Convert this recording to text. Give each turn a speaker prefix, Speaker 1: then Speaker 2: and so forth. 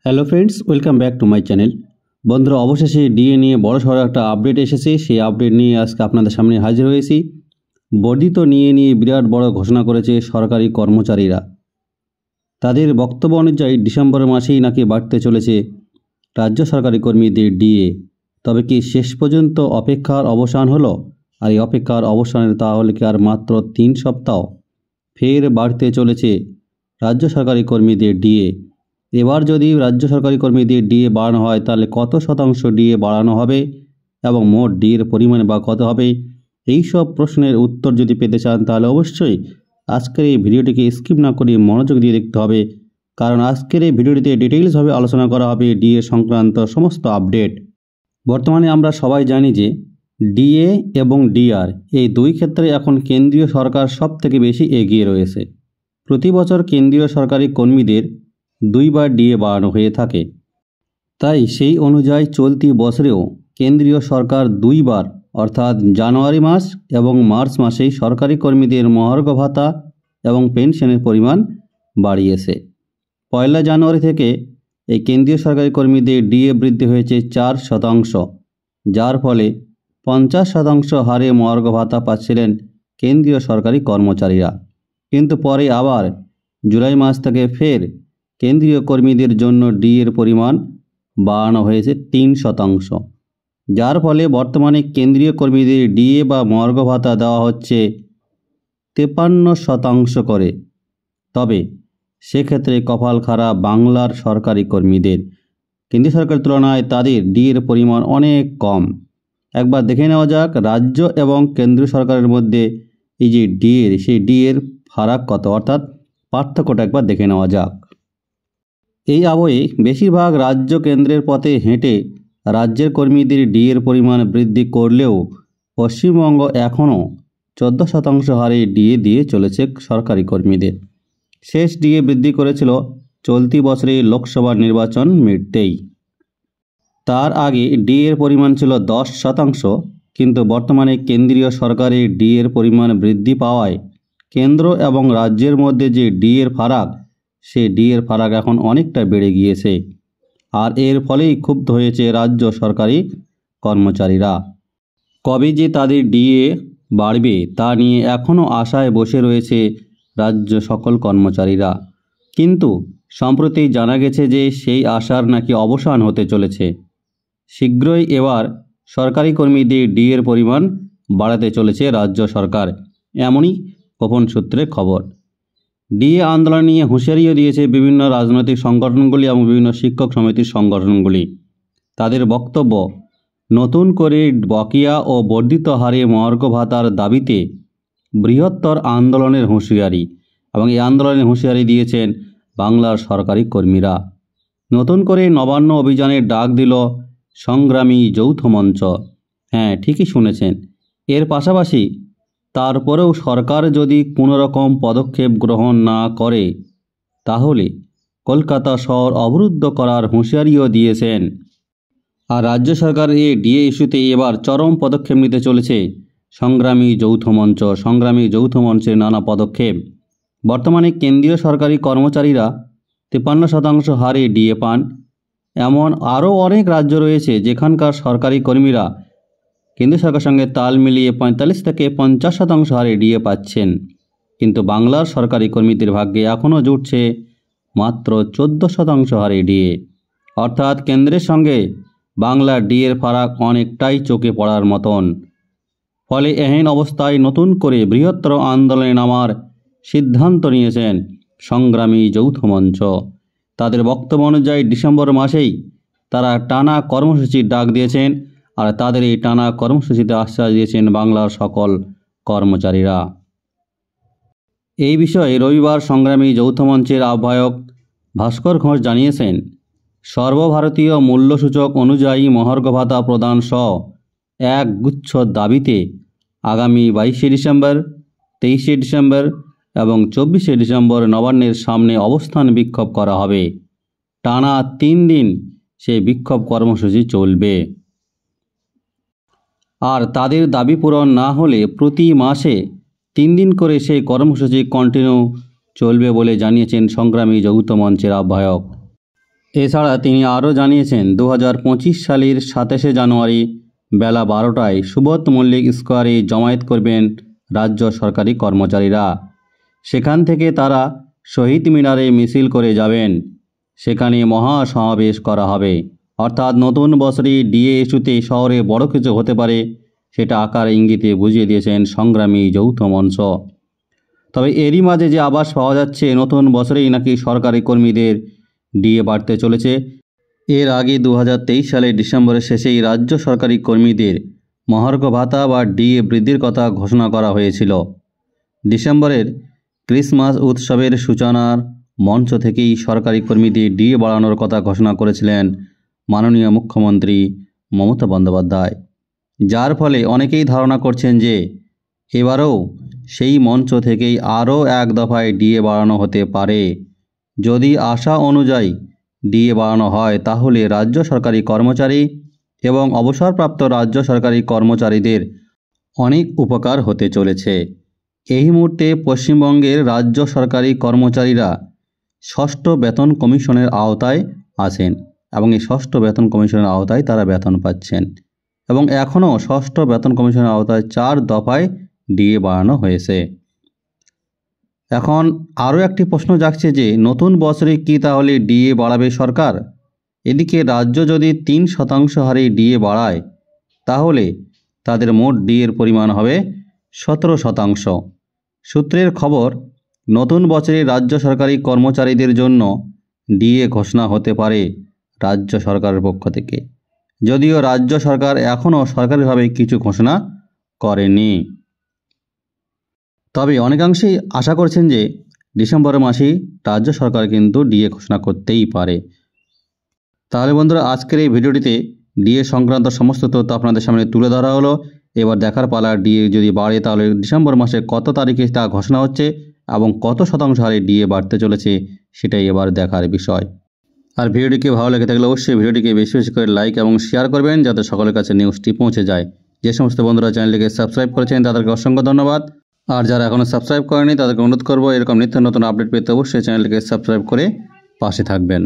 Speaker 1: Hello friends, welcome back to my channel. বন্ধুরা, অবশেষে DA নিয়ে বড়সড় একটা আপডেট এসেছে। সেই আপডেট নিয়ে আজকে আপনাদের সামনে হাজির হয়েছি। বর্ধিত নিয়ে বিরাট বড় ঘোষণা করেছে সরকারি কর্মচারীরা। তাদের বক্তব্য অনুযায়ী ডিসেম্বর মাসেই নাকি বাড়তে চলেছে রাজ্য সরকারি কর্মীদের ডিএ। তবে কি শেষ পর্যন্ত অপেক্ষার অবসান হলো? আর এই অপেক্ষার অবসানের তাহলে কি আর মাত্র 3 সপ্তাহ? ফের বাড়তে চলেছে রাজ্য সরকারি কর্মীদের ডিএ। এবার যদি রাজ্য সরকারি কর্মীদের ডিএ বাড়ানো হয় তাহলে কত শতাংশ ডিএ বাড়ানো হবে এবং মোট ডিএর পরিমাণ বা কত হবে? এই সব প্রশ্নের উত্তর যদি পেতে চান তাহলে অবশ্যই আজকের এই ভিডিওটিকে স্কিপ না করে মনোযোগ দিয়ে দেখতে হবে, কারণ আজকের এই ভিডিওটিতে ডিটেইলসভাবে আলোচনা করা হবে ডিএ সংক্রান্ত সমস্ত আপডেট। বর্তমানে আমরা সবাই জানি যে ডিএ এবং ডিআর এই দুই ক্ষেত্রে এখন কেন্দ্রীয় সরকার সবথেকে বেশি এগিয়ে রয়েছে। প্রতি বছর কেন্দ্রীয় সরকারি কর্মীদের 2 বার ডিএ বাড়ানো হয়ে থাকে। তাই সেই অনুযায়ী চলতি বছরেও কেন্দ্রীয় সরকার 2 বার অর্থাৎ জানুয়ারি মাস এবং মার্চ মাসেই সরকারি কর্মীদের মহার্ঘ ভাতা এবং পেনশনের পরিমাণ বাড়িয়েছে। 1 জানুয়ারি থেকে এই কেন্দ্রীয় সরকারি কর্মীদের ডিএ বৃদ্ধি হয়েছে 4%, যার ফলে 50% হারে মহার্ঘ ভাতা পাচ্ছিলেন কেন্দ্রীয় সরকারি কর্মচারীরা। কিন্তু পরে আবার জুলাই মাস থেকে ফের কেন্দ্রীয় কর্মীদের জন্য ডিএর পরিমাণ বাড়ানো হয়েছে 3%, যার ফলে বর্তমানে কেন্দ্রীয় কর্মীদের ডিএ বা মহার্ঘ ভাতা দেওয়া হচ্ছে 53% করে। তবে সেক্ষেত্রে কপাল খারাপ বাংলার সরকারি কর্মীদের। কেন্দ্রীয় সরকারের তুলনায় তাদের ডিএর পরিমাণ অনেক কম। একবার দেখে নেওয়া যাক রাজ্য এবং কেন্দ্রীয় সরকারের মধ্যে এই যে ডিএর, সেই ডিএর ফারাক কত, অর্থাৎ পার্থক্যটা একবার দেখে নেওয়া যাক। এই আবহে বেশিরভাগ রাজ্য কেন্দ্রের পথে হেঁটে রাজ্যের কর্মীদের ডিএর পরিমাণ বৃদ্ধি করলেও পশ্চিমবঙ্গ এখনও 14% হারে ডিএ দিয়ে চলেছে সরকারি কর্মীদের। শেষ ডিএ বৃদ্ধি করেছিল চলতি বছরে লোকসভা নির্বাচন মিটতেই। তার আগে ডিএর পরিমাণ ছিল 10%, কিন্তু বর্তমানে কেন্দ্রীয় সরকারের ডিএর পরিমাণ বৃদ্ধি পাওয়ায় কেন্দ্র এবং রাজ্যের মধ্যে যে ডিএর ফারাক, সে ডিএর ফারাক এখন অনেকটা বেড়ে গিয়েছে। আর এর ফলেই ক্ষুব্ধ হয়েছে রাজ্য সরকারি কর্মচারীরা। কবে যে তাদের ডিএ বাড়বে তা নিয়ে এখনও আশায় বসে রয়েছে রাজ্য সকল কর্মচারীরা। কিন্তু সম্প্রতি জানা গেছে যে সেই আশার নাকি অবসান হতে চলেছে। শীঘ্রই এবার সরকারি কর্মীদের ডিএর পরিমাণ বাড়াতে চলেছে রাজ্য সরকার, এমনই গোপন সূত্রে খবর। ডিএ আন্দোলন নিয়ে হুঁশিয়ারিও দিয়েছে বিভিন্ন রাজনৈতিক সংগঠনগুলি এবং বিভিন্ন শিক্ষক সমিতির সংগঠনগুলি। তাদের বক্তব্য, নতুন করে বকেয়া ও বর্ধিত হারে মহার্ঘ ভাতার দাবিতে বৃহত্তর আন্দোলনের হুঁশিয়ারি, এবং এই আন্দোলনের হুঁশিয়ারি দিয়েছেন বাংলার সরকারি কর্মীরা। নতুন করে নবান্ন অভিযানের ডাক দিল সংগ্রামী যৌথ মঞ্চ। হ্যাঁ, ঠিকই শুনেছেন। এর পাশাপাশি তারপরেও সরকার যদি কোনো রকম পদক্ষেপ গ্রহণ না করে তাহলে কলকাতা শহর অবরুদ্ধ করার হুঁশিয়ারিও দিয়েছেন। আর রাজ্য সরকার এই ডিএ ইস্যুতে এবার চরম পদক্ষেপ নিতে চলেছে সংগ্রামী যৌথ মঞ্চ। সংগ্রামী যৌথ মঞ্চের নানা পদক্ষেপ। বর্তমানে কেন্দ্রীয় সরকারি কর্মচারীরা 53% হারে ডিএ পান। এমন আরও অনেক রাজ্য রয়েছে যেখানকার সরকারি কর্মীরা কেন্দ্রীয় সরকারের সঙ্গে তাল মিলিয়ে 45 থেকে 50% হারে ডিএ পাচ্ছেন। কিন্তু বাংলার সরকারি কর্মীদের ভাগ্যে এখনও জুটছে মাত্র 14% হারে ডিএ। অর্থাৎ কেন্দ্রের সঙ্গে বাংলার ডিএর ফারাক অনেকটাই চোখে পড়ার মতন। ফলে এহেন অবস্থায় নতুন করে বৃহত্তর আন্দোলনে নামার সিদ্ধান্ত নিয়েছেন সংগ্রামী যৌথ মঞ্চ। তাদের বক্তব্য অনুযায়ী ডিসেম্বর মাসেই তারা টানা কর্মসূচির ডাক দিয়েছেন। আর তাদের এই টানা কর্মসূচিতে আশ্বাস দিয়েছেন বাংলার সকল কর্মচারীরা। এই বিষয়ে রবিবার সংগ্রামী যৌথ মঞ্চের আহ্বায়ক ভাস্কর ঘোষ জানিয়েছেন, সর্বভারতীয় মূল্যসূচক অনুযায়ী মহার্ঘ ভাতা প্রদান সহ এক গুচ্ছ দাবিতে আগামী 22শে ডিসেম্বর, 23শে ডিসেম্বর এবং 24শে ডিসেম্বর নবান্নের সামনে অবস্থান বিক্ষোভ করা হবে। টানা 3 দিন সেই বিক্ষোভ কর্মসূচি চলবে। আর তাদের দাবি পূরণ না হলে প্রতি মাসে 3 দিন করে সেই কর্মসূচি কন্টিনিউ চলবে বলে জানিয়েছেন সংগ্রামী যৌথ মঞ্চের আহ্বায়ক। এছাড়া তিনি আরও জানিয়েছেন 2025 সালের 27শে জানুয়ারি বেলা 12টায় সুবোধ মল্লিক স্কোয়ারে জমায়েত করবেন রাজ্য সরকারি কর্মচারীরা। সেখান থেকে তারা শহীদ মিনারে মিছিল করে যাবেন। সেখানে মহাসমাবেশ করা হবে। অর্থাৎ নতুন বছরে ডিএ ইস্যুতে শহরে বড় কিছু হতে পারে, সেটা আকার ইঙ্গিতে বুঝিয়ে দিয়েছেন সংগ্রামী যৌথ মঞ্চ। তবে এরই মাঝে যে আভাস পাওয়া যাচ্ছে নতুন বছরেই নাকি সরকারি কর্মীদের ডিএ বাড়তে চলেছে। এর আগে 2023 সালের ডিসেম্বরের শেষেই রাজ্য সরকারি কর্মীদের মহার্ঘ ভাতা বা ডিএ বৃদ্ধির কথা ঘোষণা করা হয়েছিল। ডিসেম্বরের ক্রিসমাস উৎসবের সূচনার মঞ্চ থেকেই সরকারি কর্মীদের ডিএ বাড়ানোর কথা ঘোষণা করেছিলেন মাননীয় মুখ্যমন্ত্রী মমতা বন্দ্যোপাধ্যায়, যার ফলে অনেকেই ধারণা করছেন যে এবারও সেই মঞ্চ থেকেই আরও এক দফায় ডিএ বাড়ানো হতে পারে। যদি আশা অনুযায়ী ডিএ বাড়ানো হয় তাহলে রাজ্য সরকারি কর্মচারী এবং অবসরপ্রাপ্ত রাজ্য সরকারি কর্মচারীদের অনেক উপকার হতে চলেছে। এই মুহূর্তে পশ্চিমবঙ্গের রাজ্য সরকারি কর্মচারীরা ষষ্ঠ বেতন কমিশনের আওতায় আছেন এবং এই ষষ্ঠ বেতন কমিশনের আওতায় তারা বেতন পাচ্ছেন এবং এখনও ষষ্ঠ বেতন কমিশনের আওতায় 4 দফায় ডিএ বাড়ানো হয়েছে। এখন আরও একটি প্রশ্ন জাগছে যে নতুন বছরে কি তাহলে ডিএ বাড়াবে সরকার? এদিকে রাজ্য যদি 3% হারে ডিএ বাড়ায় তাহলে তাদের মোট ডিএর পরিমাণ হবে 17%। সূত্রের খবর, নতুন বছরে রাজ্য সরকারি কর্মচারীদের জন্য ডিএ ঘোষণা হতে পারে রাজ্য সরকারের পক্ষ থেকে, যদিও রাজ্য সরকার এখনও সরকারিভাবে কিছু ঘোষণা করেনি। তবে অনেকাংশেই আশা করছেন যে ডিসেম্বর মাসেই রাজ্য সরকার কিন্তু ডিএ ঘোষণা করতেই পারে। তাহলে বন্ধুরা, আজকের এই ভিডিওটিতে ডিএ সংক্রান্ত সমস্ত তথ্য আপনাদের সামনে তুলে ধরা হলো। এবার দেখার পালা ডিএ যদি বাড়ে তাহলে ডিসেম্বর মাসে কত তারিখে তা ঘোষণা হচ্ছে এবং কত শতাংশ হারে ডিএ বাড়তে চলেছে সেটাই এবার দেখার বিষয়। আর ভিডিওটিকে ভালো লেগে থাকলে অবশ্যই ভিডিওটিকে বেশি বেশি করে লাইক এবং শেয়ার করবেন যাতে সকলের কাছে নিউজটি পৌঁছে যায়। যে সমস্ত বন্ধুরা চ্যানেলটিকে সাবস্ক্রাইব করেছেন তাদেরকে অসংখ্য ধন্যবাদ। আর যারা এখনও সাবস্ক্রাইব করেনি তাদেরকে অনুরোধ করবো এরকম নিত্য নতুন আপডেট পেতে অবশ্যই চ্যানেলটিকে সাবস্ক্রাইব করে পাশে থাকবেন।